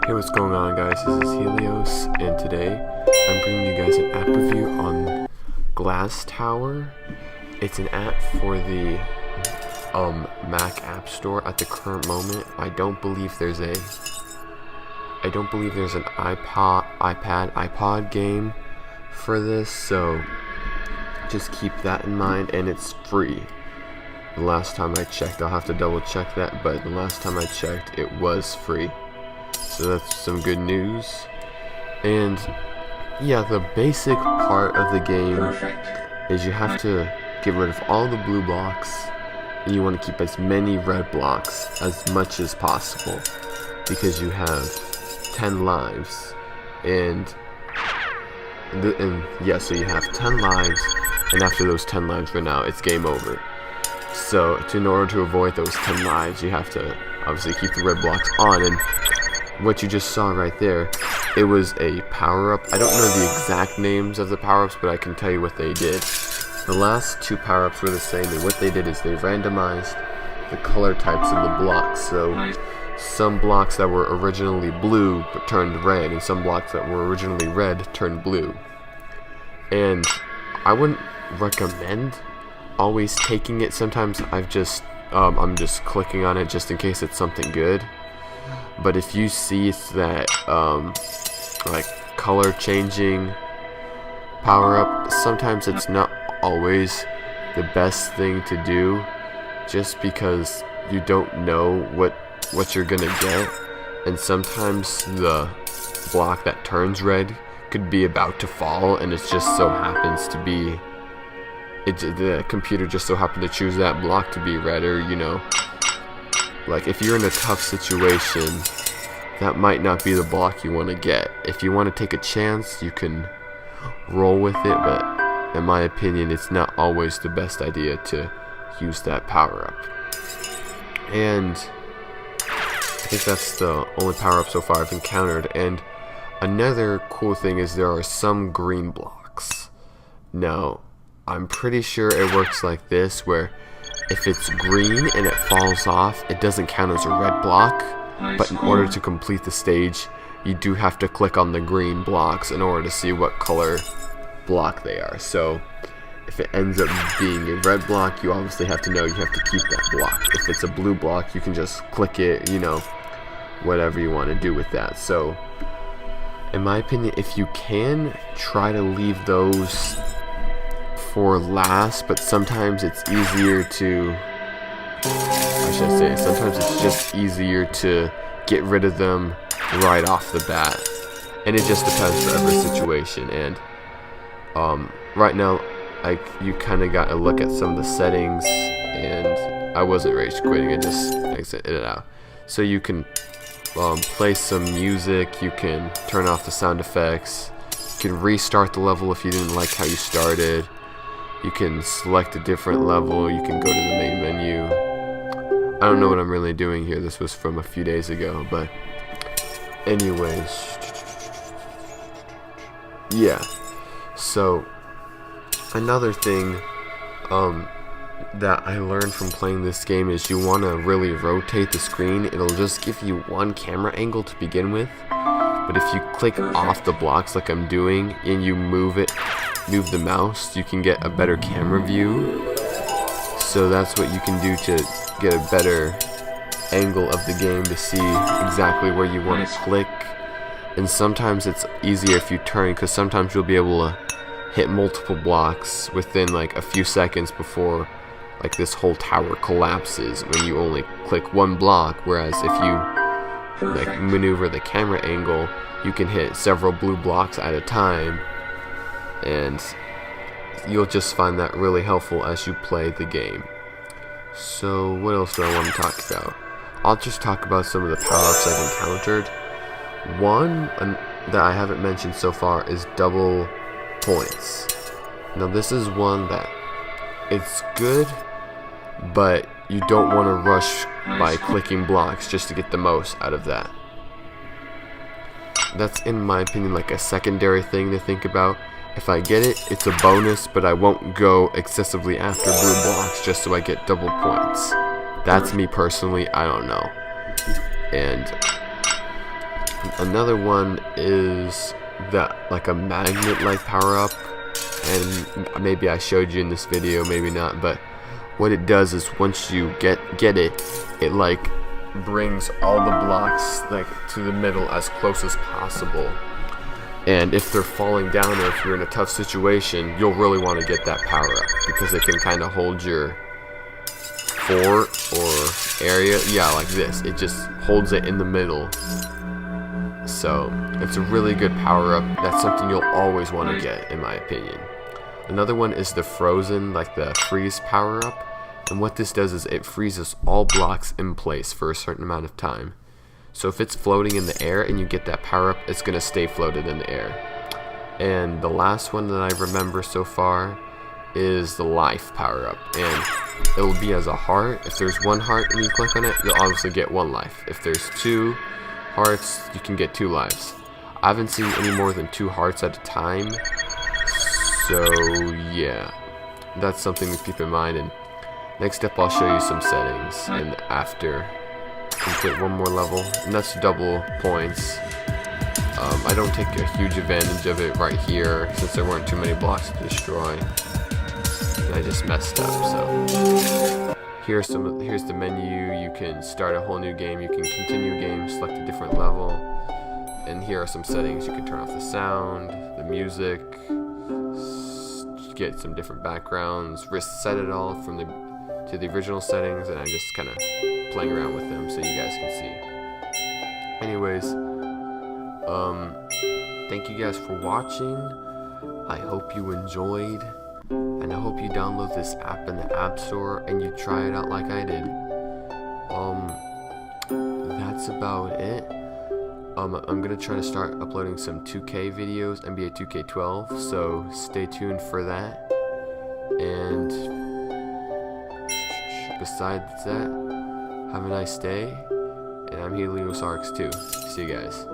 Hey, what's going on, guys? This is Helios, and today I'm bringing you guys an app review on Glass Tower. It's an app for the Mac App Store at the current moment. I don't believe there's an iPod game for this, so just keep that in mind, and it's free. The last time I checked, I'll have to double check that, but the last time I checked, it was free. So that's some good news. And yeah, the basic part of the game is you have to get rid of all the blue blocks, and you want to keep as many red blocks as much as possible, because you have 10 lives. So you have 10 lives, and after those 10 lives run out, it's game over. So in order to avoid those 10 lives, you have to obviously keep the red blocks on. And what you just saw right there, it was a power-up. I don't know the exact names of the power-ups, but I can tell you what they did. The last two power-ups were the same, and what they did is they randomized the color types of the blocks. So some blocks that were originally blue but turned red, and some blocks that were originally red turned blue. And I wouldn't recommend always taking it. Sometimes I'm just clicking on it just in case it's something good. But if you see that like color changing power up, sometimes it's not always the best thing to do, just because you don't know what you're gonna get, and sometimes the block that turns red could be about to fall, and it just so happens to be the computer just so happened to choose that block to be red. Or like if you're in a tough situation, that might not be the block you want to get. If you want to take a chance, you can roll with it, but in my opinion, it's not always the best idea to use that power up. And I think that's the only power up so far I've encountered. And another cool thing is there are some green blocks. Now, I'm pretty sure it works like this, where if it's green and it falls off, it doesn't count as a red block, but in order to complete the stage, you do have to click on the green blocks in order to see what color block they are. So if it ends up being a red block, you obviously have to know you have to keep that block. If it's a blue block, you can just click it, whatever you want to do with that. So in my opinion, if you can, try to leave those for last, but sometimes it's easier to, sometimes it's just easier to get rid of them right off the bat, and it just depends for every situation. And right now, you kind of got to look at some of the settings, and I wasn't rage quitting, I just exited it out. So you can play some music, you can turn off the sound effects, you can restart the level if you didn't like how you started. You can select a different level, you can go to the main menu. I don't know what I'm really doing here, this was from a few days ago, but anyways. Yeah, so another thing that I learned from playing this game is you want to really rotate the screen. It'll just give you one camera angle to begin with, but if you click off the blocks like I'm doing and you move the mouse, you can get a better camera view. So that's what you can do to get a better angle of the game, to see exactly where you want to click. And sometimes it's easier if you turn, because sometimes you'll be able to hit multiple blocks within like a few seconds before like this whole tower collapses when you only click one block. Whereas if you like maneuver the camera angle, you can hit several blue blocks at a time, and you'll just find that really helpful as you play the game. So what else do I want to talk about? I'll just talk about some of the power-ups I've encountered. One that I haven't mentioned so far is double points. Now this is one that it's good, but you don't want to rush by clicking blocks just to get the most out of that. That's, in my opinion, like a secondary thing to think about. If I get it, it's a bonus, but I won't go excessively after blue blocks just so I get double points. That's me personally, I don't know. And Another one is that like a magnet-like power-up, and maybe I showed you in this video, maybe not, but what it does is once you get it, it like brings all the blocks like to the middle as close as possible. And if they're falling down or if you're in a tough situation, you'll really want to get that power up because it can kind of hold your fort or area, yeah, like this. It just holds it in the middle. So it's a really good power up. That's something you'll always want to get, in my opinion. Another one is the frozen, like the freeze power up. And what this does is it freezes all blocks in place for a certain amount of time. So if it's floating in the air and you get that power up, it's going to stay floated in the air. And the last one that I remember so far is the life power up. And it will be as a heart. If there's one heart and you click on it, you'll obviously get one life. If there's 2 hearts, you can get 2 lives. I haven't seen any more than 2 hearts at a time. So yeah, that's something to keep in mind. And next up I'll show you some settings, and after complete one more level, and that's double points. I don't take a huge advantage of it right here since there weren't too many blocks to destroy, and I just messed up. So here's the menu. You can start a whole new game, you can continue a game, select a different level, and here are some settings. You can turn off the sound, the music, get some different backgrounds, reset it all from to the original settings, and I just kind of playing around with them so you guys can see. Anyways, thank you guys for watching. I hope you enjoyed, and I hope you download this app in the App Store and you try it out like I did. That's about it. I'm gonna try to start uploading some 2K videos, NBA 2K12, so stay tuned for that. And besides that, have a nice day, and I'm Helios Arcs too. See you guys.